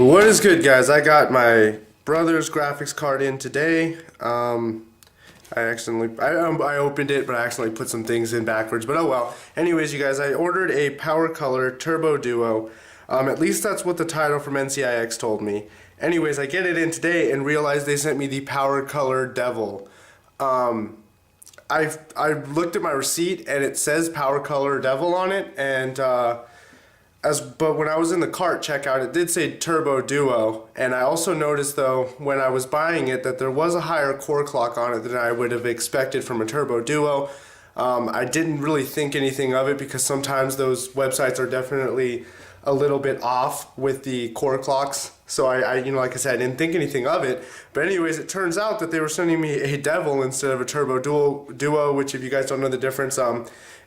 What is good, guys? I got my brother's graphics card in today. I opened it, but I accidentally put some things in backwards, but oh well. Anyways, you guys, I ordered a Power Color Turbo Duo. At least that's what the title from ncix told me. Anyways, I get it in today and realized they sent me the Power Color Devil. I looked at my receipt and it says Power Color Devil on it, and but when I was in the cart checkout, it did say Turbo Duo, and I also noticed though when I was buying it that there was a higher core clock on it than I would have expected from a Turbo Duo. I didn't really think anything of it because sometimes those websites are definitely a little bit off with the core clocks. So I like I said, I didn't think anything of it. But anyways, it turns out that they were sending me a Devil instead of a Turbo Duo, which if you guys don't know the difference,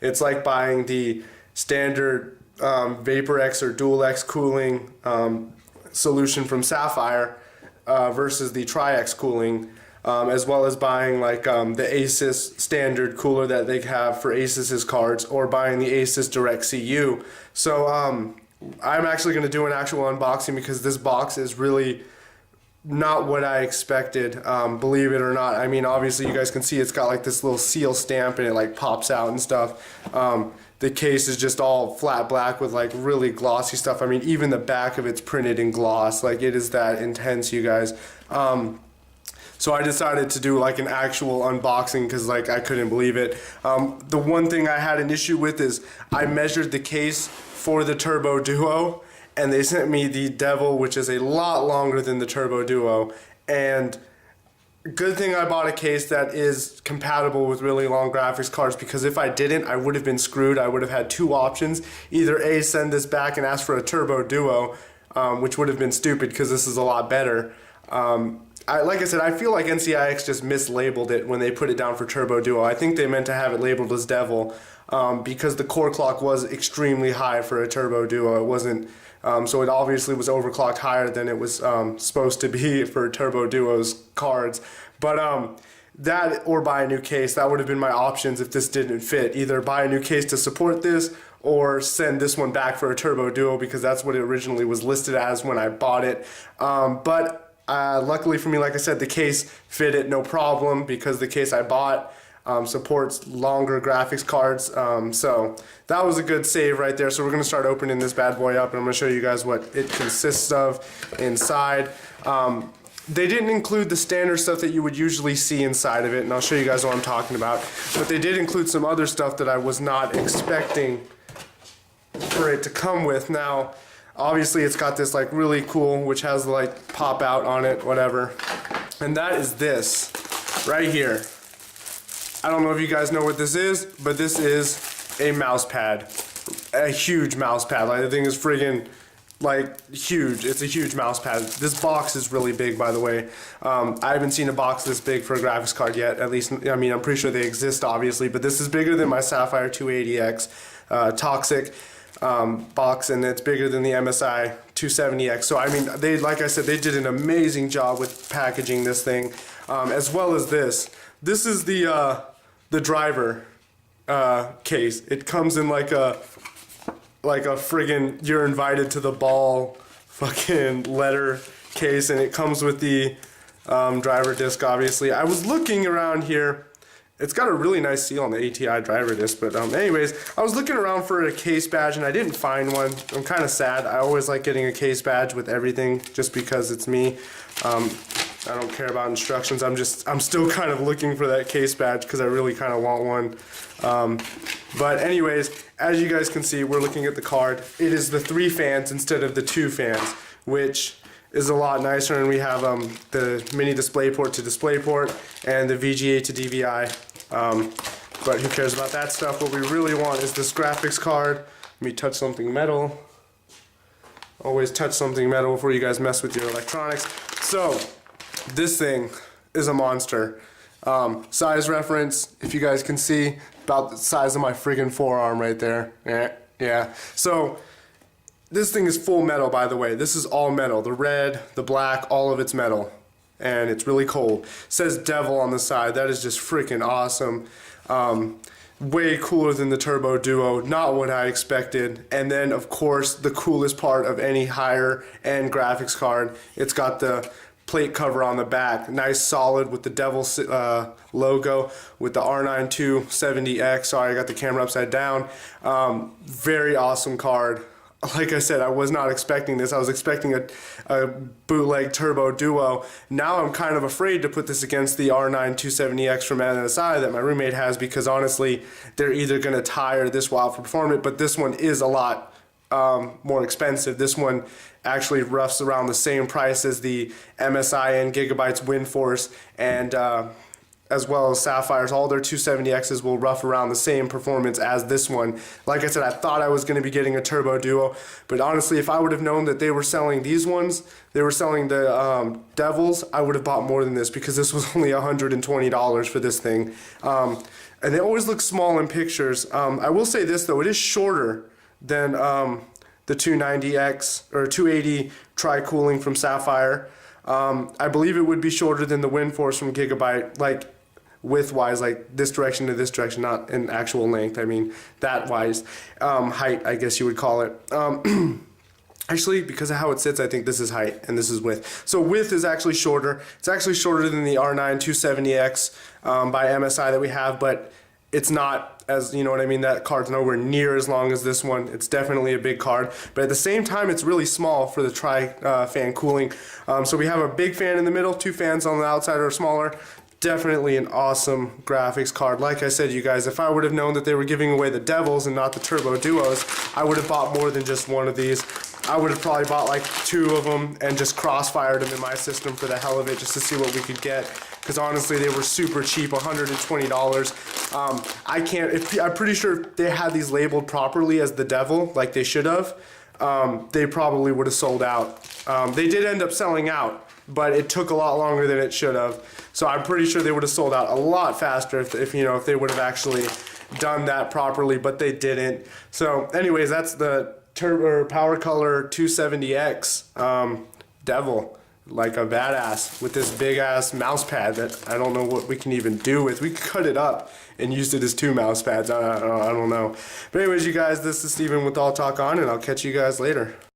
it's like buying the standard VaporX or DualX cooling solution from Sapphire versus the Tri-X cooling, as well as buying like the Asus standard cooler that they have for Asus's cards, or buying the Asus Direct CU. So I'm actually going to do an actual unboxing because this box is really not what I expected, believe it or not. I mean, obviously you guys can see it's got like this little seal stamp and it like pops out and stuff. The case is just all flat black with like really glossy stuff. I mean, even the back of it's printed in gloss. Like, it is that intense, you guys. So I decided to do like an actual unboxing because like I couldn't believe it. The one thing I had an issue with is I measured the case for the Turbo Duo, and they sent me the Devil, which is a lot longer than the Turbo Duo. And good thing I bought a case that is compatible with really long graphics cards, because if I didn't, I would have been screwed. I would have had two options: either A, send this back and ask for a Turbo Duo, which would have been stupid because this is a lot better. Like I said, I feel like ncix just mislabeled it when they put it down for Turbo Duo. I think they meant to have it labeled as Devil, because the core clock was extremely high for a Turbo Duo. It wasn't, so it obviously was overclocked higher than it was supposed to be for Turbo Duo's cards. But that, or buy a new case, that would have been my options if this didn't fit. Either buy a new case to support this, or send this one back for a Turbo Duo, because that's what it originally was listed as when I bought it. Luckily for me, like I said, the case fit it no problem, because the case I bought supports longer graphics cards. So that was a good save right there. So we're going to start opening this bad boy up, and I'm going to show you guys what it consists of inside. They didn't include the standard stuff that you would usually see inside of it, and I'll show you guys what I'm talking about. But they did include some other stuff that I was not expecting for it to come with. Now, obviously it's got this like really cool, which has the like pop out on it, whatever. And that is this right here. I don't know if you guys know what this is, but this is a mouse pad. A huge mouse pad. Like, the thing is friggin' like huge. It's a huge mouse pad. This box is really big, by the way. I haven't seen a box this big for a graphics card yet. At least, I mean, I'm pretty sure they exist, obviously, but this is bigger than my Sapphire 280X Toxic box, and it's bigger than the MSI 270X. So I mean, they, like I said, they did an amazing job with packaging this thing, as well as this. This is the driver case. It comes in like a friggin' you're invited to the ball fucking letter case, and it comes with the driver disc, obviously. I was looking around here. It's got a really nice seal on the ATI driver disc, but anyways, I was looking around for a case badge and I didn't find one. I'm kind of sad. I always like getting a case badge with everything just because it's me. I don't care about instructions. I'm still kind of looking for that case badge because I really kind of want one. But anyways, as you guys can see, we're looking at the card. It is the 3 fans instead of the 2 fans, which is a lot nicer, and we have the mini DisplayPort to DisplayPort and the VGA to DVI. But who cares about that stuff? What we really want is this graphics card. Let me touch something metal. Always touch something metal before you guys mess with your electronics. So this thing is a monster. Size reference, if you guys can see, about the size of my friggin' forearm right there. Yeah. So this thing is full metal, by the way. This is all metal. The red, the black, all of it's metal. And it's really cold. It says Devil on the side. That is just freaking awesome. way cooler than the Turbo Duo, not what I expected. And then of course the coolest part of any higher end graphics card, it's got the plate cover on the back, nice solid with the Devil logo with the R9 270X. Sorry, I got the camera upside down. Very awesome card. Like I said, I was not expecting this. I was expecting a bootleg Turbo Duo. Now I'm kind of afraid to put this against the R9 270X from NSI that my roommate has, because honestly, they're either going to tire this while perform it, but this one is a lot more expensive. This one actually roughs around the same price as the MSI and Gigabyte's WindForce, and as well as Sapphires. All their 270Xs will rough around the same performance as this one. Like I said, I thought I was going to be getting a Turbo Duo, but honestly, if I would have known that they were selling these ones, they were selling the Devils, I would have bought more than this, because this was only $120 for this thing. And they always look small in pictures. I will say this though, it is shorter than the 290X or 280 tri-cooling from Sapphire. I believe it would be shorter than the WindForce from Gigabyte, like width-wise, like this direction to this direction, not in actual length. I mean, that wise, height, I guess you would call it. Actually, because of how it sits, I think this is height and this is width. So width is actually shorter. It's actually shorter than the R9 270X by MSI that we have, but it's not, as you know what I mean, that card's nowhere near as long as this one. It's definitely a big card, but at the same time it's really small for the fan cooling. So we have a big fan in the middle, two fans on the outside are smaller. Definitely an awesome graphics card. Like I said, you guys, if I would have known that they were giving away the Devils and not the Turbo Duos, I would have bought more than just one of these. I would have probably bought like two of them and just crossfired them in my system for the hell of it, just to see what we could get. Because honestly, they were super cheap, $120. I'm pretty sure if they had these labeled properly as the Devil, like they should have, they probably would have sold out. They did end up selling out, but it took a lot longer than it should have. So I'm pretty sure they would have sold out a lot faster if they would have actually done that properly, but they didn't. So anyways, that's the Power Color 270X Devil. Like a badass with this big ass mouse pad that I don't know what we can even do with. We could cut it up and use it as two mouse pads. I don't know. But anyways, you guys, this is Steven with All Talk On, and I'll catch you guys later.